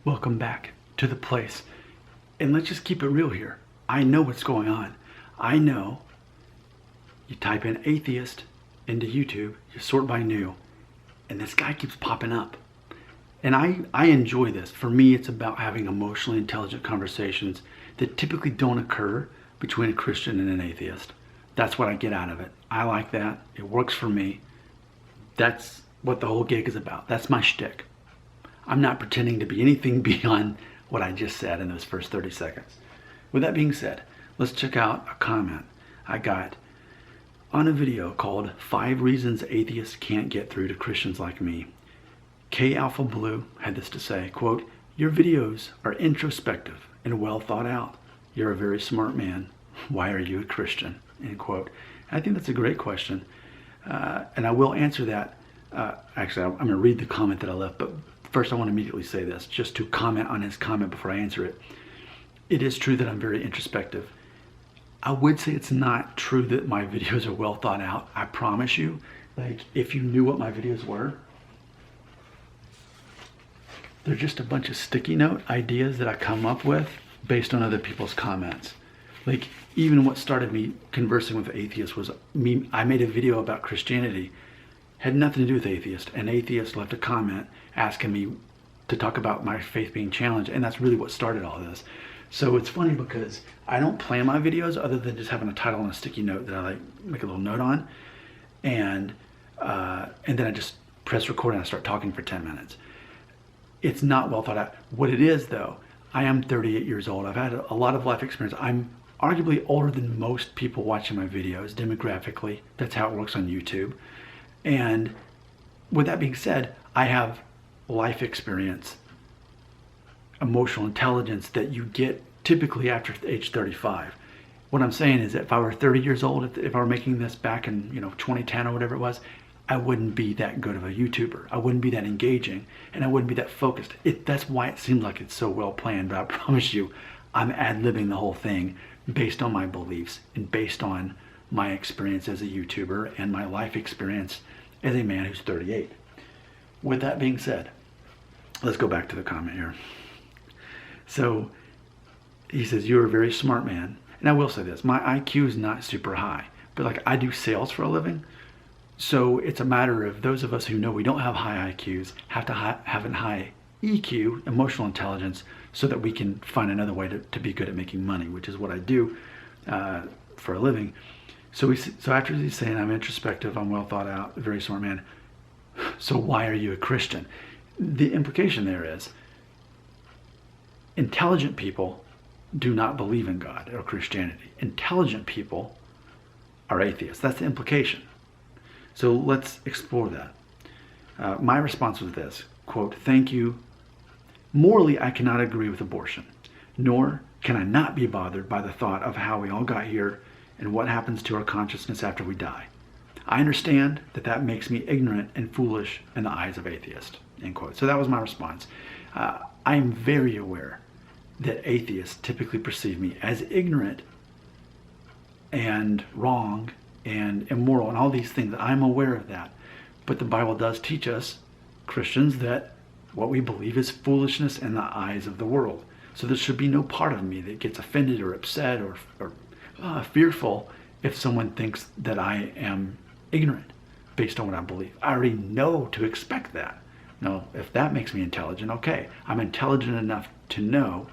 Welcome back to the place. And let's just keep it real here. I know what's going on. I know you type in atheist into YouTube, you sort by new, and this guy keeps popping up. And I enjoy this. For me, it's about having emotionally intelligent conversations that typically don't occur between a Christian and an atheist. That's what I get out of it. I like that. It works for me. That's what the whole gig is about. That's my shtick. I'm not pretending to be anything beyond what I just said in those first 30 seconds. With that being said, let's check out a comment I got on a video called 5 Reasons Atheists Can't Get Through to Christians Like Me. K Alpha Blue had this to say, quote, "Your videos are introspective and well thought out. You're a very smart man. Why are you a Christian?" End quote. I think that's a great question. And I will answer that. Actually, I'm going to read the comment that I left, but first I want to immediately say this, just to comment on his comment before I answer it. It is true that I'm very introspective. I would say it's not true that my videos are well thought out. I promise you, like, if you knew what my videos were, they're just a bunch of sticky note ideas that I come up with based on other people's comments. Like, even what started me conversing with atheists was I made a video about Christianity. Had nothing to do with atheists. An atheist left a comment asking me to talk about my faith being challenged, and that's really what started all this. So it's funny because I don't plan my videos other than just having a title and a sticky note that I like make a little note on, and then I just press record and I start talking for 10 minutes. It's not well thought out. What it is, though, I am 38 years old. I've had a lot of life experience. I'm arguably older than most people watching my videos demographically. That's how it works on YouTube. And with that being said, I have life experience, emotional intelligence that you get typically after age 35. What I'm saying is that if I were 30 years old, if I were making this back in 2010 or whatever it was, I wouldn't be that good of a YouTuber. I wouldn't be that engaging, and I wouldn't be that focused. That's why it seems like it's so well planned, but I promise you, I'm ad-libbing the whole thing based on my beliefs and based on my experience as a YouTuber and my life experience as a man who's 38. With that being said, let's go back to the comment here. So he says, "You're a very smart man." And I will say this, my IQ is not super high, but like I do sales for a living. So it's a matter of those of us who know we don't have high IQs have to have a high EQ, emotional intelligence, so that we can find another way to be good at making money, which is what I do for a living. So after he's saying I'm introspective, I'm well thought out, a very smart man, so why are you a Christian? The implication there is intelligent people do not believe in God or Christianity. Intelligent people are atheists. That's the implication. So let's explore that. My response was this, quote, "Thank you. Morally, I cannot agree with abortion, nor can I not be bothered by the thought of how we all got here and what happens to our consciousness after we die. I understand that makes me ignorant and foolish in the eyes of atheists," end quote. So that was my response. I am very aware that atheists typically perceive me as ignorant and wrong and immoral and all these things. I'm aware of that. But the Bible does teach us, Christians, that what we believe is foolishness in the eyes of the world. So there should be no part of me that gets offended or upset or fearful if someone thinks that I am ignorant based on what I believe. I already know to expect that. Now, if that makes me intelligent, okay. I'm intelligent enough to know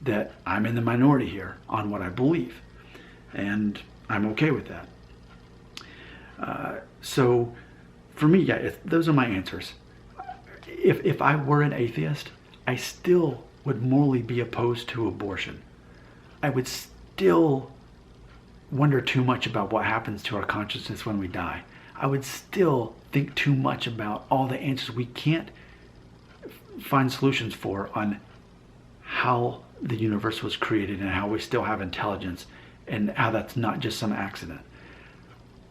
that I'm in the minority here on what I believe. And I'm okay with that. So for me, yeah, those are my answers. If I were an atheist, I still would morally be opposed to abortion. I would still wonder too much about what happens to our consciousness when we die. I would still think too much about all the answers we can't find solutions for on how the universe was created and how we still have intelligence and how that's not just some accident.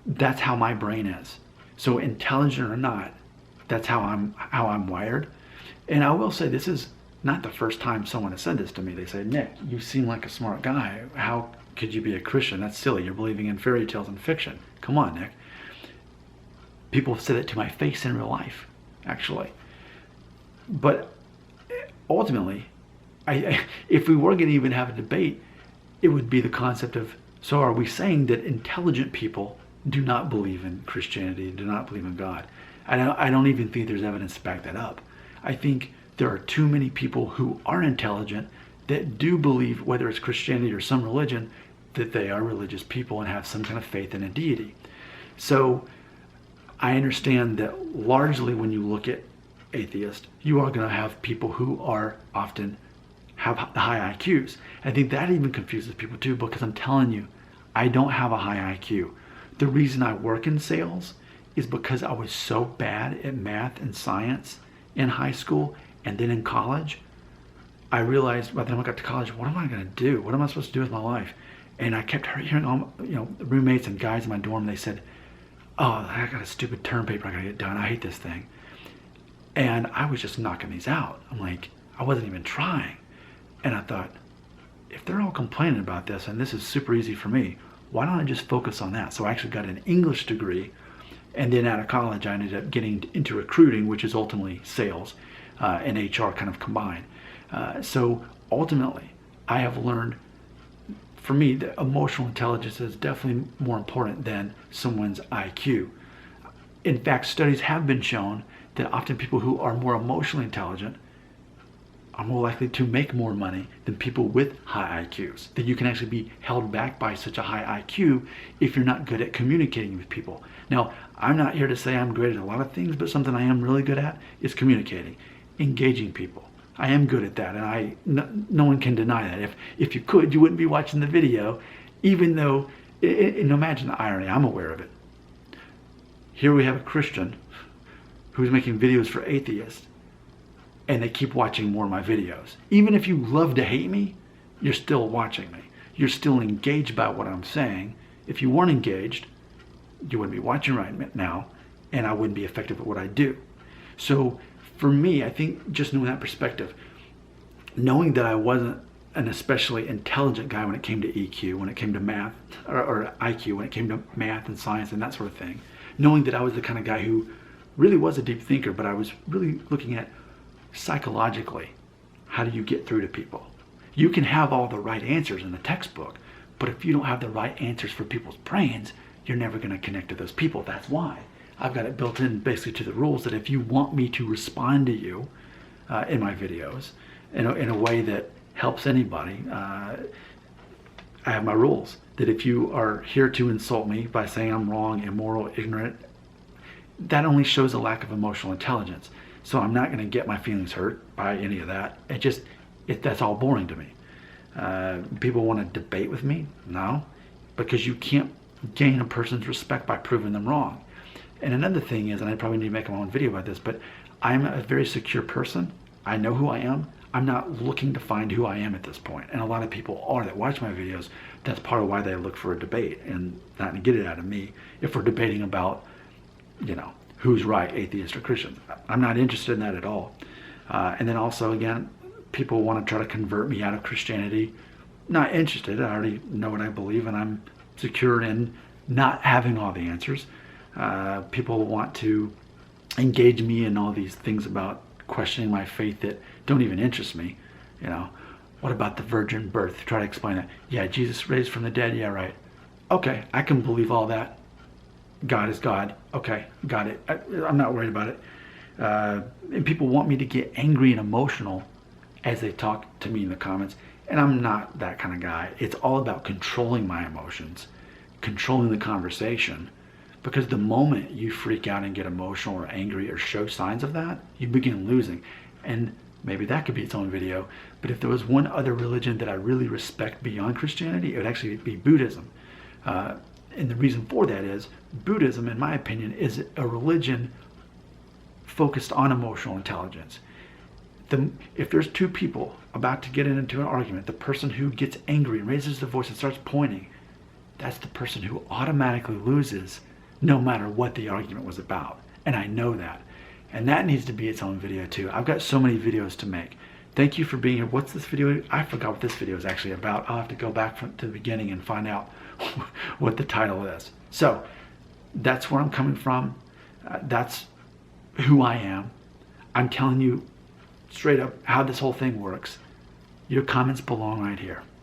That's how my brain is. So intelligent or not, that's how I'm wired. And I will say, this is not the first time someone has said this to me. They say, "Nick, you seem like a smart guy. How could you be a Christian? That's silly. You're believing in fairy tales and fiction. Come on, Nick." People have said it to my face in real life, actually. But ultimately, if we were going to even have a debate, it would be the concept of, so are we saying that intelligent people do not believe in Christianity, do not believe in God? I don't even think there's evidence to back that up. I think there are too many people who are intelligent that do believe, whether it's Christianity or some religion, that they are religious people and have some kind of faith in a deity. So I understand that largely when you look at atheists, you are going to have people who are often have high IQs. I think that even confuses people too, because I'm telling you, I don't have a high IQ. The reason I work in sales is because I was so bad at math and science in high school and then in college. I realized by the time I got to college, what am I going to do? What am I supposed to do with my life? And I kept hearing all, roommates and guys in my dorm, they said, oh, I got a stupid term paper I got to get done. I hate this thing. And I was just knocking these out. I'm like, I wasn't even trying. And I thought, if they're all complaining about this and this is super easy for me, why don't I just focus on that? So I actually got an English degree. And then out of college, I ended up getting into recruiting, which is ultimately sales and HR kind of combined. So ultimately, I have learned, for me, that emotional intelligence is definitely more important than someone's IQ. In fact, studies have been shown that often people who are more emotionally intelligent are more likely to make more money than people with high IQs. That you can actually be held back by such a high IQ if you're not good at communicating with people. Now, I'm not here to say I'm great at a lot of things, but something I am really good at is communicating, engaging people. I am good at that, and no one can deny that. If you could, you wouldn't be watching the video, even though, and imagine the irony, I'm aware of it. Here we have a Christian who's making videos for atheists, and they keep watching more of my videos. Even if you love to hate me, you're still watching me. You're still engaged by what I'm saying. If you weren't engaged, you wouldn't be watching right now, and I wouldn't be effective at what I do. So for me, I think just knowing that perspective, knowing that I wasn't an especially intelligent guy when it came to EQ, when it came to math, or IQ, when it came to math and science and that sort of thing, knowing that I was the kind of guy who really was a deep thinker, but I was really looking at psychologically, how do you get through to people? You can have all the right answers in the textbook, but if you don't have the right answers for people's brains, you're never going to connect to those people. That's why I've got it built in basically to the rules that if you want me to respond to you in my videos in a way that helps anybody, I have my rules. That if you are here to insult me by saying I'm wrong, immoral, ignorant, that only shows a lack of emotional intelligence. So I'm not going to get my feelings hurt by any of that. That's all boring to me. People want to debate with me? No, because you can't gain a person's respect by proving them wrong. And another thing is, and I probably need to make my own video about this, but I'm a very secure person. I know who I am. I'm not looking to find who I am at this point. And a lot of people are that watch my videos. That's part of why they look for a debate and not to get it out of me. If we're debating about, who's right, atheist or Christian. I'm not interested in that at all. And then also, again, people want to try to convert me out of Christianity. Not interested. I already know what I believe, and I'm secure in not having all the answers. People want to engage me in all these things about questioning my faith that don't even interest me. What about the virgin birth? Try to explain it. Yeah, Jesus raised from the dead. Yeah, right. Okay, I can believe all that. God is God. Okay, got it. I'm not worried about it. And people want me to get angry and emotional as they talk to me in the comments. And I'm not that kind of guy. It's all about controlling my emotions, controlling the conversation. Because the moment you freak out and get emotional or angry or show signs of that, you begin losing. And maybe that could be its own video. But if there was one other religion that I really respect beyond Christianity, it would actually be Buddhism. And the reason for that is Buddhism, in my opinion, is a religion focused on emotional intelligence. If there's two people about to get into an argument, the person who gets angry and raises their voice and starts pointing, that's the person who automatically loses no matter what the argument was about. And I know that. And that needs to be its own video too. I've got so many videos to make. Thank you for being here. What's this video? I forgot what this video is actually about. I'll have to go back to the beginning and find out what the title is. So that's where I'm coming from. That's who I am. I'm telling you straight up how this whole thing works, your comments belong right here.